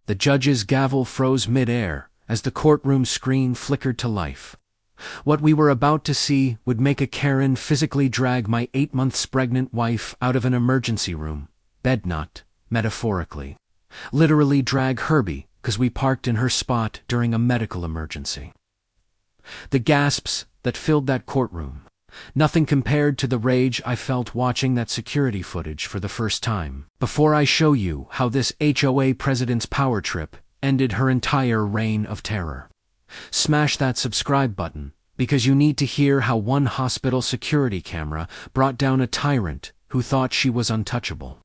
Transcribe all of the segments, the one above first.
The judge's gavel froze mid-air as the courtroom screen flickered to life. What we were about to see would make a Karen physically drag my 8 months pregnant wife out of an emergency room. Bed not, metaphorically. Literally drag Herbie, 'cause we parked in her spot during a medical emergency. The gasps that filled that courtroom. Nothing compared to the rage I felt watching that security footage for the first time. Before I show you how this HOA president's power trip ended her entire reign of terror, smash that subscribe button, because you need to hear how one hospital security camera brought down a tyrant who thought she was untouchable.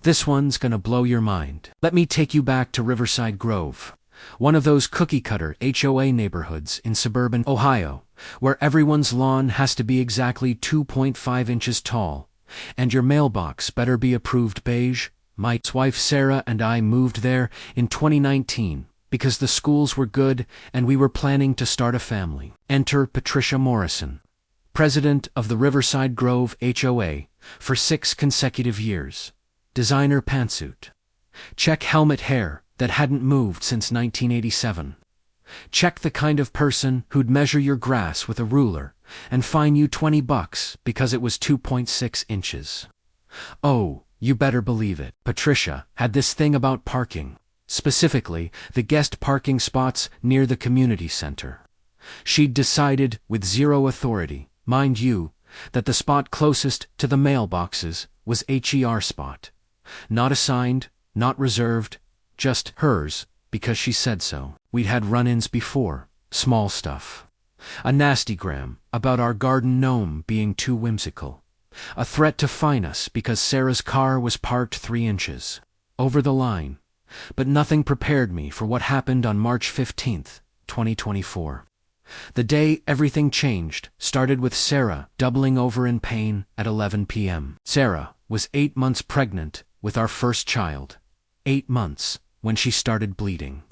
This one's gonna blow your mind. Let me take you back to Riverside Grove, one of those cookie-cutter HOA neighborhoods in suburban Ohio, where everyone's lawn has to be exactly 2.5 inches tall, and your mailbox better be approved beige. My wife Sarah and I moved there in 2019 because the schools were good and we were planning to start a family. Enter Patricia Morrison, president of the Riverside Grove HOA for 6 consecutive years. Designer pantsuit. Check helmet hair that hadn't moved since 1987. Check the kind of person who'd measure your grass with a ruler and fine you $20 because it was 2.6 inches. Oh, you better believe it. Patricia had this thing about parking, specifically the guest parking spots near the community center. She'd decided, with zero authority, mind you, that the spot closest to the mailboxes was HER spot. Not assigned, not reserved, just hers, because she said so. We'd had run-ins before, small stuff. A nastygram about our garden gnome being too whimsical. A threat to fine us because Sarah's car was parked 3 inches over the line. But nothing prepared me for what happened on March 15th, 2024. The day everything changed started with Sarah doubling over in pain at 11 p.m. Sarah was 8 months pregnant with our first child. 8 months when she started bleeding.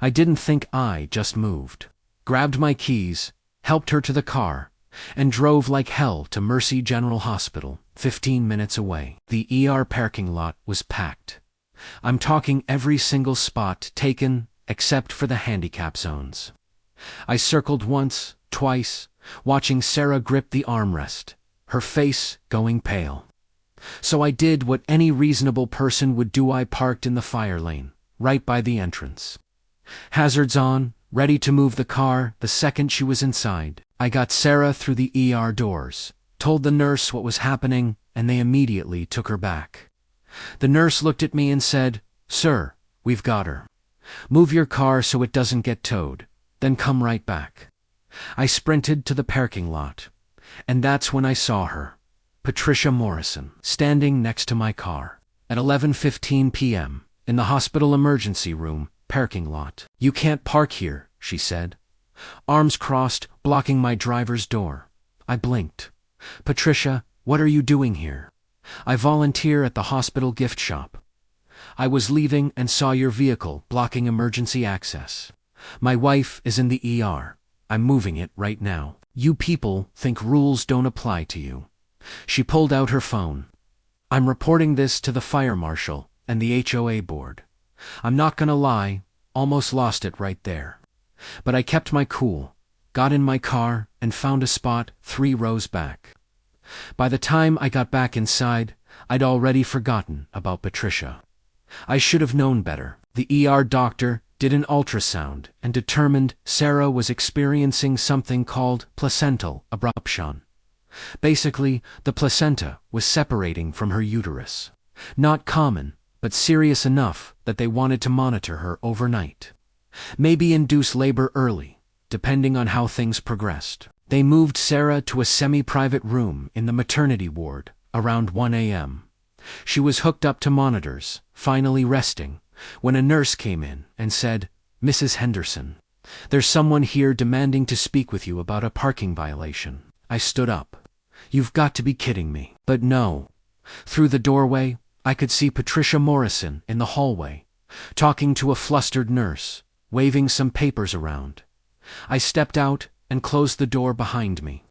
I didn't think, I just moved. Grabbed my keys, helped her to the car, and drove like hell to Mercy General Hospital, 15 minutes away. The ER parking lot was packed. I'm talking every single spot taken except for the handicap zones. I circled once, twice, watching Sarah grip the armrest, her face going pale. So I did what any reasonable person would do. I parked in the fire lane, right by the entrance. Hazards on, ready to move the car the second she was inside. I got Sarah through the ER doors, told the nurse what was happening, and they immediately took her back. The nurse looked at me and said, "Sir, we've got her. Move your car so it doesn't get towed, then come right back." I sprinted to the parking lot, and that's when I saw her, Patricia Morrison, standing next to my car, at 11:15 p.m., in the hospital emergency room, parking lot. "You can't park here," she said. Arms crossed, blocking my driver's door. I blinked. "Patricia, what are you doing here?" "I volunteer at the hospital gift shop. I was leaving and saw your vehicle blocking emergency access. My wife is in the ER. I'm moving it right now. You people think rules don't apply to you." She pulled out her phone. "I'm reporting this to the fire marshal and the HOA board. I'm not gonna lie, almost lost it right there. But I kept my cool, got in my car, and found a spot 3 rows back. By the time I got back inside, I'd already forgotten about Patricia. I should have known better. The ER doctor did an ultrasound and determined Sarah was experiencing something called placental abruption. Basically, the placenta was separating from her uterus. Not common, but serious enough that they wanted to monitor her overnight. Maybe induce labor early, depending on how things progressed. They moved Sarah to a semi-private room in the maternity ward around 1 a.m. She was hooked up to monitors, finally resting, when a nurse came in and said, "Mrs. Henderson, there's someone here demanding to speak with you about a parking violation." I stood up. "You've got to be kidding me." But no. Through the doorway, I could see Patricia Morrison in the hallway, talking to a flustered nurse, waving some papers around. I stepped out and closed the door behind me.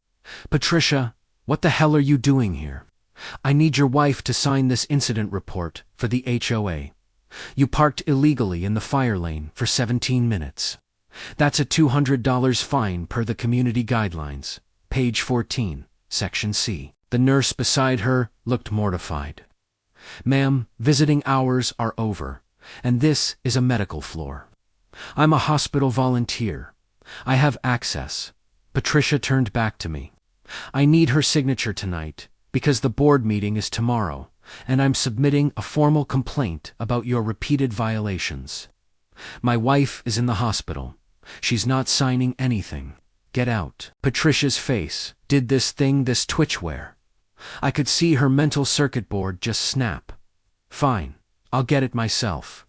"Patricia, what the hell are you doing here? I need your wife to sign this incident report for the HOA. You parked illegally in the fire lane for 17 minutes. That's a $200 fine per the community guidelines. Page 14, Section C. The nurse beside her looked mortified. Ma'am, visiting hours are over, and this is a medical floor. I'm a hospital volunteer. I have access. Patricia turned back to me. I need her signature tonight, because the board meeting is tomorrow, and I'm submitting a formal complaint about your repeated violations. My wife is in the hospital. She's not signing anything. Get out. Patricia's face did this twitch where I could see her mental circuit board just snap. Fine, I'll get it myself.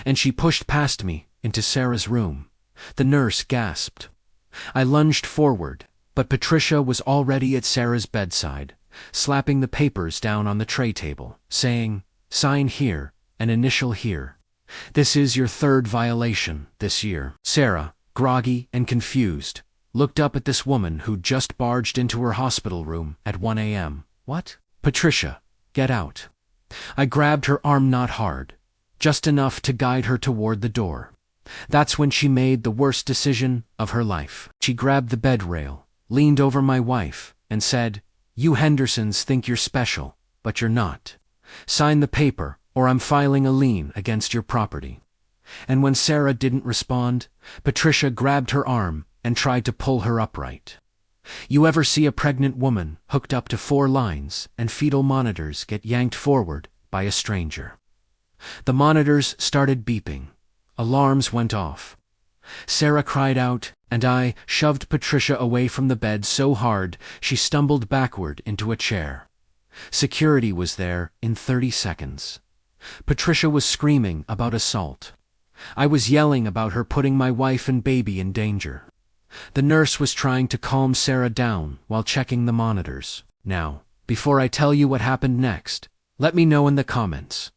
And she pushed past me into Sarah's room. The nurse gasped. I lunged forward, but Patricia was already at Sarah's bedside, slapping the papers down on the tray table, saying, "Sign here and initial here. This is your third violation this year." Sarah, groggy and confused, looked up at this woman who'd just barged into her hospital room at 1 a.m. What? Patricia, get out. I grabbed her arm not hard, just enough to guide her toward the door. That's when she made the worst decision of her life. She grabbed the bed rail, leaned over my wife, and said, "You Hendersons think you're special, but you're not. Sign the paper, or I'm filing a lien against your property." And when Sarah didn't respond, Patricia grabbed her arm and tried to pull her upright. You ever see a pregnant woman hooked up to 4 lines and fetal monitors get yanked forward by a stranger? The monitors started beeping. Alarms went off. Sarah cried out, and I shoved Patricia away from the bed so hard she stumbled backward into a chair. Security was there in 30 seconds. Patricia was screaming about assault. I was yelling about her putting my wife and baby in danger. The nurse was trying to calm Sarah down while checking the monitors. Now, before I tell you what happened next, let me know in the comments.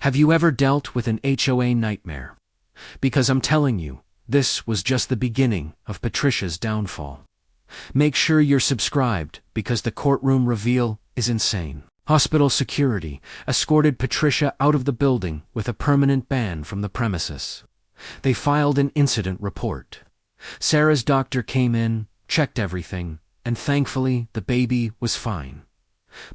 Have you ever dealt with an HOA nightmare? Because I'm telling you, this was just the beginning of Patricia's downfall. Make sure you're subscribed because the courtroom reveal is insane. Hospital security escorted Patricia out of the building with a permanent ban from the premises. They filed an incident report. Sarah's doctor came in, checked everything, and thankfully the baby was fine.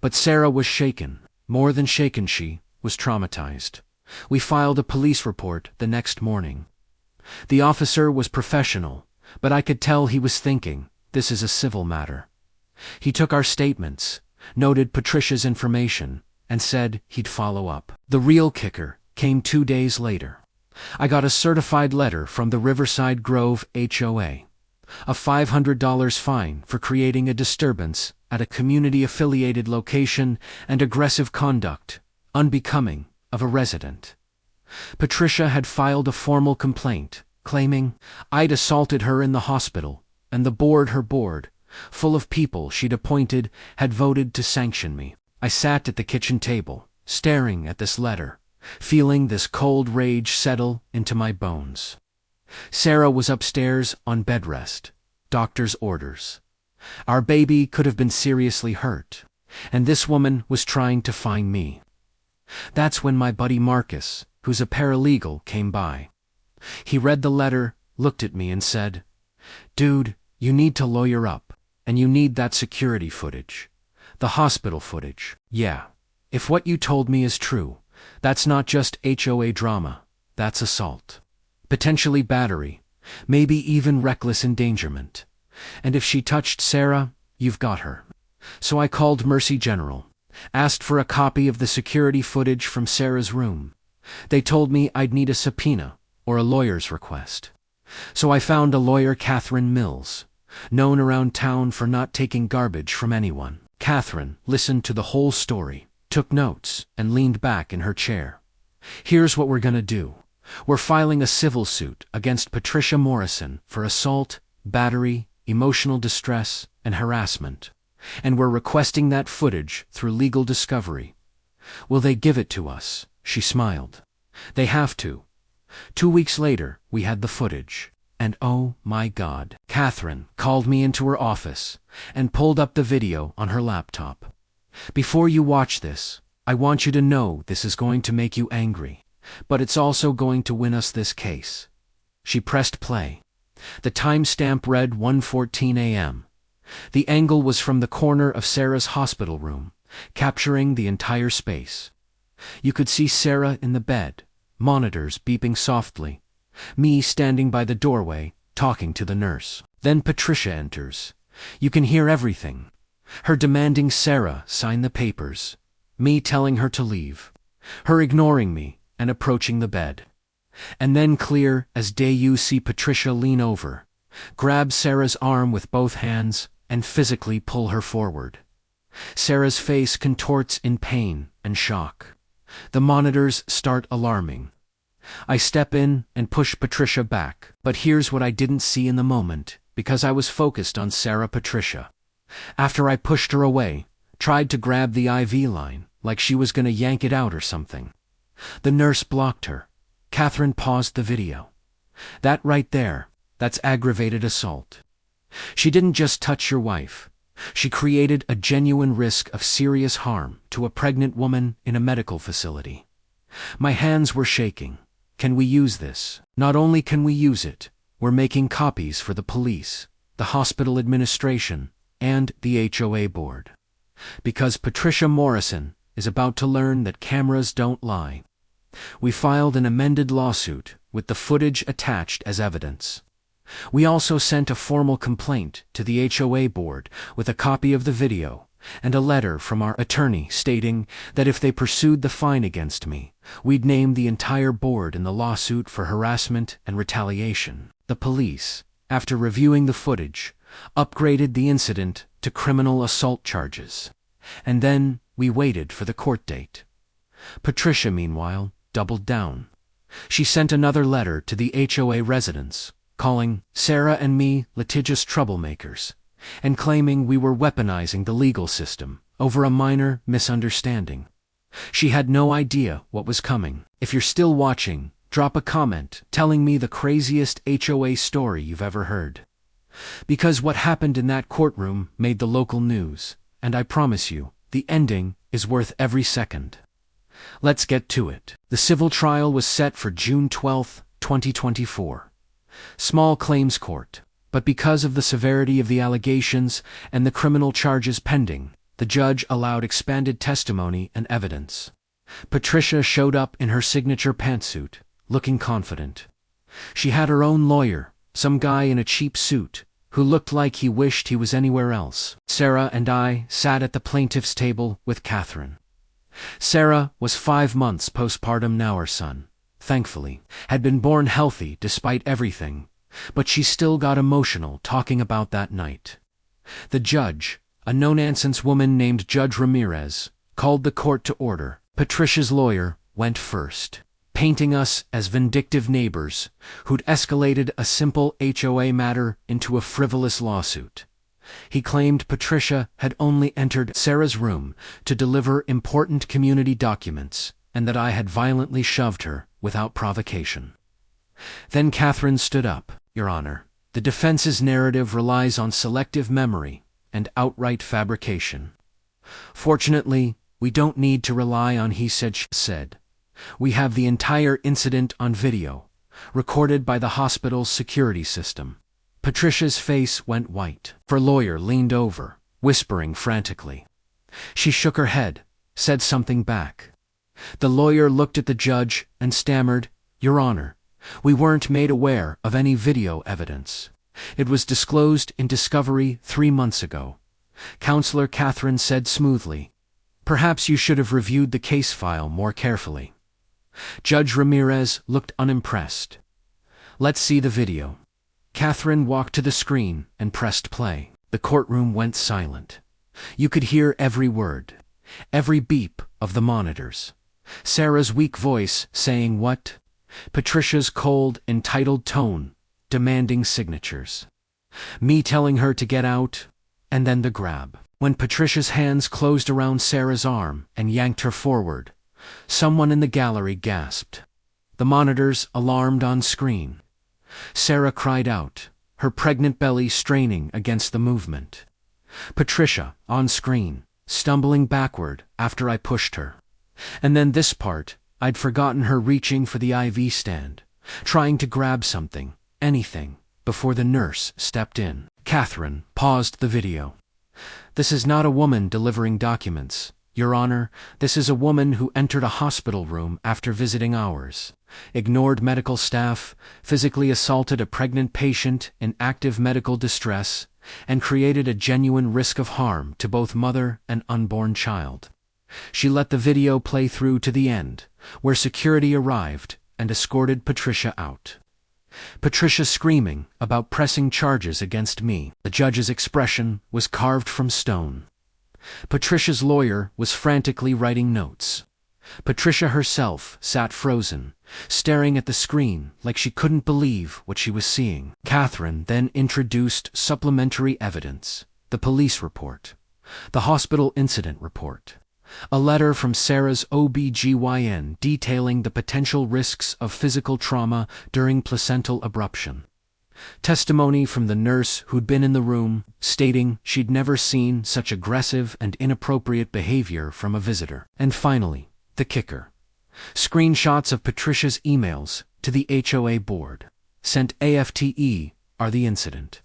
But Sarah was shaken. More than shaken, she was traumatized. We filed a police report the next morning. The officer was professional, but I could tell he was thinking, this is a civil matter. He took our statements, noted Patricia's information, and said he'd follow up. The real kicker came 2 days later. I got a certified letter from the Riverside Grove HOA. A $500 fine for creating a disturbance at a community-affiliated location and aggressive conduct, unbecoming of a resident. Patricia had filed a formal complaint, claiming I'd assaulted her in the hospital, and her board, full of people she'd appointed, had voted to sanction me. I sat at the kitchen table, staring at this letter, feeling this cold rage settle into my bones. Sarah was upstairs on bed rest, doctor's orders. Our baby could have been seriously hurt, and this woman was trying to fine me. That's when my buddy Marcus, who's a paralegal, came by. He read the letter, looked at me and said, "Dude, you need to lawyer up, and you need that security footage. The hospital footage. Yeah. If what you told me is true, that's not just HOA drama, that's assault. Potentially battery, maybe even reckless endangerment. And if she touched Sarah, you've got her." So I called Mercy General, asked for a copy of the security footage from Sarah's room. They told me I'd need a subpoena or a lawyer's request. So I found a lawyer, Catherine Mills, known around town for not taking garbage from anyone. Catherine listened to the whole story, took notes, and leaned back in her chair. "Here's what we're gonna do. We're filing a civil suit against Patricia Morrison for assault, battery, emotional distress, and harassment. And we're requesting that footage through legal discovery. Will they give it to us?" She smiled. "They have to." 2 weeks later, we had the footage. And oh my God, Catherine called me into her office and pulled up the video on her laptop. "Before you watch this, I want you to know this is going to make you angry. but it's also going to win us this case. She pressed play. The timestamp read 1:14 a.m. The angle was from the corner of Sarah's hospital room, capturing the entire space. You could see Sarah in the bed, monitors beeping softly, me standing by the doorway, talking to the nurse. Then Patricia enters. You can hear everything. Her demanding Sarah sign the papers, me telling her to leave, her ignoring me and approaching the bed. And then clear as day you see Patricia lean over, grab Sarah's arm with both hands, and physically pull her forward. Sarah's face contorts in pain and shock. The monitors start alarming. I step in and push Patricia back, but here's what I didn't see in the moment, because I was focused on Sarah Patricia. After I pushed her away, tried to grab the IV line, like she was gonna yank it out or something. The nurse blocked her. Catherine paused the video. That right there, that's aggravated assault. She didn't just touch your wife. She created a genuine risk of serious harm to a pregnant woman in a medical facility. My hands were shaking. Can we use this? Not only can we use it, we're making copies for the police, the hospital administration, and the HOA board. Because Patricia Morrison is about to learn that cameras don't lie. We filed an amended lawsuit with the footage attached as evidence. We also sent a formal complaint to the HOA board with a copy of the video and a letter from our attorney stating that if they pursued the fine against me, we'd name the entire board in the lawsuit for harassment and retaliation. The police, after reviewing the footage, upgraded the incident to criminal assault charges. And then we waited for the court date. Patricia, meanwhile, doubled down. She sent another letter to the HOA residents, calling Sarah and me litigious troublemakers, and claiming we were weaponizing the legal system over a minor misunderstanding. She had no idea what was coming. If you're still watching, drop a comment telling me the craziest HOA story you've ever heard. Because what happened in that courtroom made the local news, and I promise you, the ending is worth every second. Let's get to it. The civil trial was set for June 12, 2024. Small claims court, but because of the severity of the allegations and the criminal charges pending, the judge allowed expanded testimony and evidence. Patricia showed up in her signature pantsuit, looking confident. She had her own lawyer, some guy in a cheap suit, who looked like he wished he was anywhere else. Sarah and I sat at the plaintiff's table with Catherine. Sarah was 5 months postpartum now. Her son, thankfully, had been born healthy despite everything, but she still got emotional talking about that night. The judge, a no-nonsense woman named Judge Ramirez, called the court to order. Patricia's lawyer went first, painting us as vindictive neighbors who'd escalated a simple HOA matter into a frivolous lawsuit. He claimed Patricia had only entered Sarah's room to deliver important community documents and that I had violently shoved her without provocation. Then Catherine stood up. Your Honor, the defense's narrative relies on selective memory and outright fabrication. Fortunately, we don't need to rely on he said, she said. We have the entire incident on video, recorded by the hospital's security system. Patricia's face went white. Her lawyer leaned over, whispering frantically. She shook her head, said something back. The lawyer looked at the judge and stammered, Your Honor, we weren't made aware of any video evidence. It was disclosed in discovery 3 months ago. Counselor Catherine said smoothly, Perhaps you should have reviewed the case file more carefully. Judge Ramirez looked unimpressed. Let's see the video. Catherine walked to the screen and pressed play. The courtroom went silent. You could hear every word, every beep of the monitors. Sarah's weak voice saying what? Patricia's cold, entitled tone, demanding signatures. Me telling her to get out, and then the grab. When Patricia's hands closed around Sarah's arm and yanked her forward, someone in the gallery gasped. The monitors alarmed on screen. Sarah cried out, her pregnant belly straining against the movement. Patricia, on screen, stumbling backward after I pushed her. And then this part, I'd forgotten her reaching for the IV stand, trying to grab something, anything, before the nurse stepped in. Catherine paused the video. "This is not a woman delivering documents, Your Honor. This is a woman who entered a hospital room after visiting ours, ignored medical staff, physically assaulted a pregnant patient in active medical distress, and created a genuine risk of harm to both mother and unborn child." She let the video play through to the end, where security arrived and escorted Patricia out. Patricia screaming about pressing charges against me. The judge's expression was carved from stone. Patricia's lawyer was frantically writing notes. Patricia herself sat frozen, staring at the screen like she couldn't believe what she was seeing. Catherine then introduced supplementary evidence: the police report, the hospital incident report, a letter from Sarah's OB/GYN detailing the potential risks of physical trauma during placental abruption, testimony from the nurse who'd been in the room, stating she'd never seen such aggressive and inappropriate behavior from a visitor. And finally, the kicker: screenshots of Patricia's emails to the HOA board, sent AFTE, are the incident,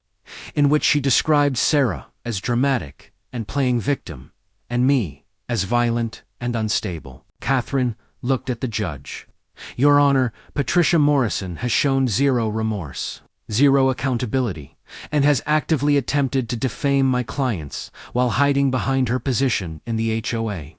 in which she described Sarah as dramatic and playing victim, and me as violent and unstable. Catherine looked at the judge. "Your Honor, Patricia Morrison has shown zero remorse, zero accountability, and has actively attempted to defame my clients while hiding behind her position in the HOA.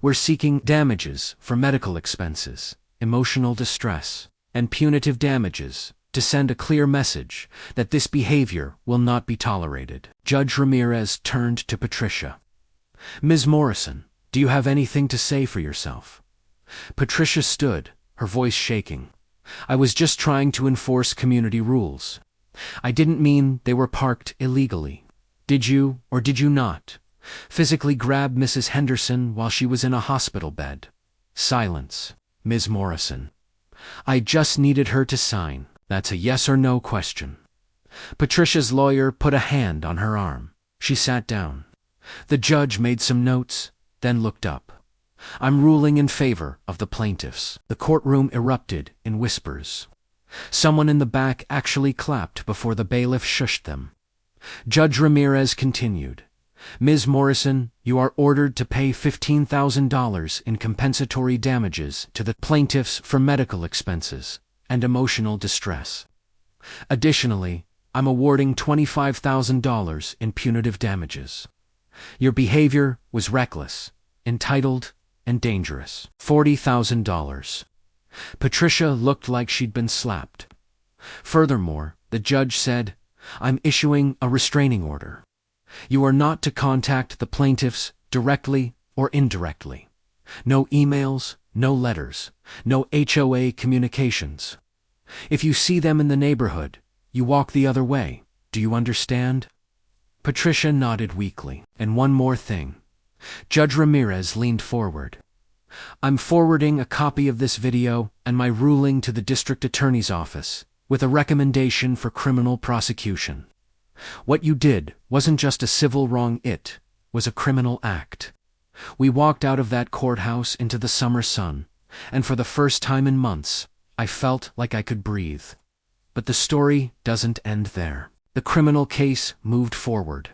We're seeking damages for medical expenses, emotional distress, and punitive damages to send a clear message that this behavior will not be tolerated." Judge Ramirez turned to Patricia. "Ms. Morrison, do you have anything to say for yourself?" Patricia stood, her voice shaking. "I was just trying to enforce community rules. I didn't mean they were parked illegally. Did you, or did you not, physically grab Mrs. Henderson while she was in a hospital bed?" Silence. "Ms. Morrison, I just needed her to sign. That's a yes or no question." Patricia's lawyer put a hand on her arm. She sat down. The judge made some notes, then looked up. "I'm ruling in favor of the plaintiffs." The courtroom erupted in whispers. Someone in the back actually clapped before the bailiff shushed them. Judge Ramirez continued. "Ms. Morrison, you are ordered to pay $15,000 in compensatory damages to the plaintiffs for medical expenses and emotional distress. Additionally, I'm awarding $25,000 in punitive damages. Your behavior was reckless, entitled, and dangerous." $40,000. Patricia looked like she'd been slapped. Furthermore, the judge said, "I'm issuing a restraining order. You are not to contact the plaintiffs directly or indirectly. No emails, no letters, no HOA communications. If you see them in the neighborhood, you walk the other way. Do you understand?" Patricia nodded weakly. "And one more thing." Judge Ramirez leaned forward. "I'm forwarding a copy of this video and my ruling to the district attorney's office with a recommendation for criminal prosecution. What you did wasn't just a civil wrong, it was a criminal act. We walked out of that courthouse into the summer sun, and for the first time in months, I felt like I could breathe. But the story doesn't end there. The criminal case moved forward.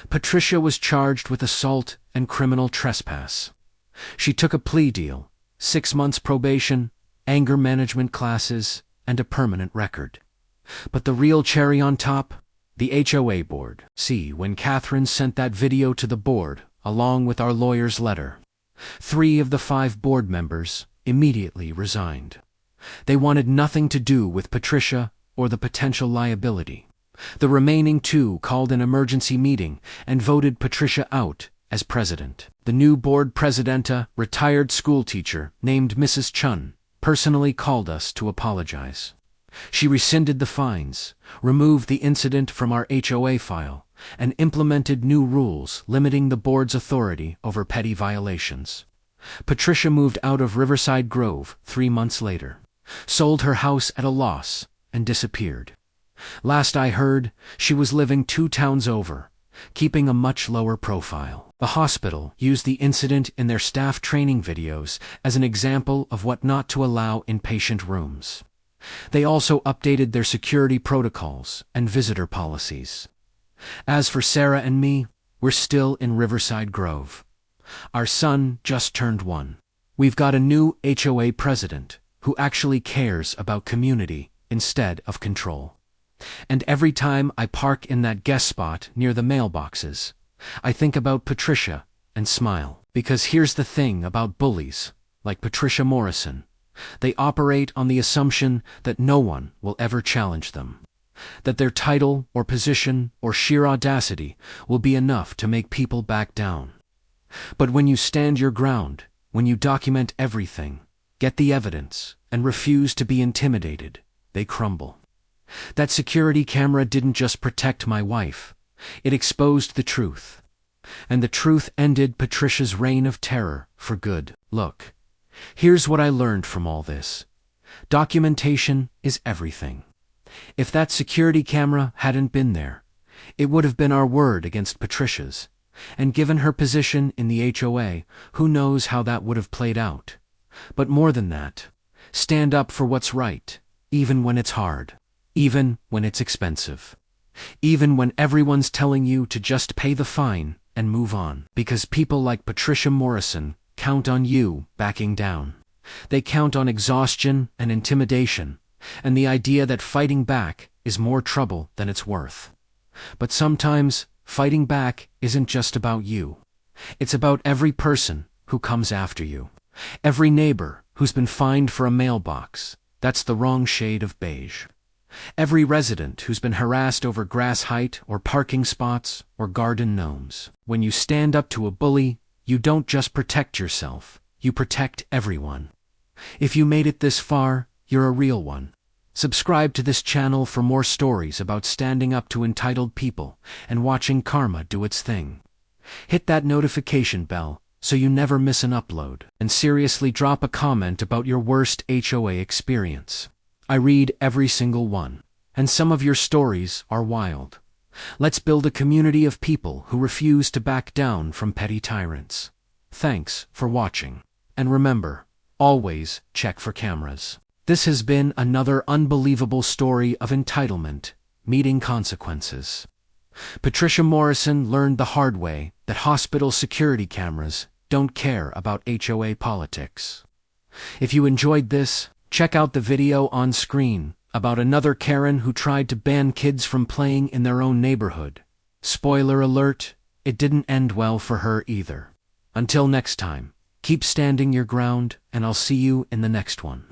Patricia was charged with assault and criminal trespass. She took a plea deal, 6 months probation, anger management classes, and a permanent record. But the real cherry on top? The HOA board. See, when Catherine sent that video to the board, along with our lawyer's letter, 3 of the 5 board members immediately resigned. They wanted nothing to do with Patricia or the potential liability. The remaining 2 called an emergency meeting and voted Patricia out as president. The new board presidenta, retired schoolteacher named Mrs. Chun, personally called us to apologize. She rescinded the fines, removed the incident from our HOA file, and implemented new rules limiting the board's authority over petty violations. Patricia moved out of Riverside Grove 3 months later, sold her house at a loss, and disappeared. Last I heard, she was living 2 towns over, keeping a much lower profile. The hospital used the incident in their staff training videos as an example of what not to allow in patient rooms. They also updated their security protocols and visitor policies. As for Sarah and me, we're still in Riverside Grove. Our son just turned 1. We've got a new HOA president who actually cares about community instead of control. And every time I park in that guest spot near the mailboxes, I think about Patricia and smile. Because here's the thing about bullies, like Patricia Morrison. They operate on the assumption that no one will ever challenge them. That their title or position or sheer audacity will be enough to make people back down. But when you stand your ground, when you document everything, get the evidence, and refuse to be intimidated, they crumble. That security camera didn't just protect my wife, it exposed the truth. And the truth ended Patricia's reign of terror for good. Look, here's what I learned from all this. Documentation is everything. If that security camera hadn't been there, it would have been our word against Patricia's. And given her position in the HOA, who knows how that would have played out. But more than that, stand up for what's right, even when it's hard, even when it's expensive, even when everyone's telling you to just pay the fine and move on. Because people like Patricia Morrison count on you backing down. They count on exhaustion and intimidation, and the idea that fighting back is more trouble than it's worth. But sometimes, fighting back isn't just about you. It's about every person who comes after you. Every neighbor who's been fined for a mailbox that's the wrong shade of beige. Every resident who's been harassed over grass height or parking spots or garden gnomes. When you stand up to a bully, you don't just protect yourself, you protect everyone. If you made it this far, you're a real one. Subscribe to this channel for more stories about standing up to entitled people and watching karma do its thing. Hit that notification bell so you never miss an upload, and seriously drop a comment about your worst HOA experience. I read every single one, and some of your stories are wild. Let's build a community of people who refuse to back down from petty tyrants. Thanks for watching, and remember, always check for cameras. This has been another unbelievable story of entitlement meeting consequences. Patricia Morrison learned the hard way that hospital security cameras don't care about HOA politics. If you enjoyed this, check out the video on screen about another Karen who tried to ban kids from playing in their own neighborhood. Spoiler alert, it didn't end well for her either. Until next time, keep standing your ground, and I'll see you in the next one.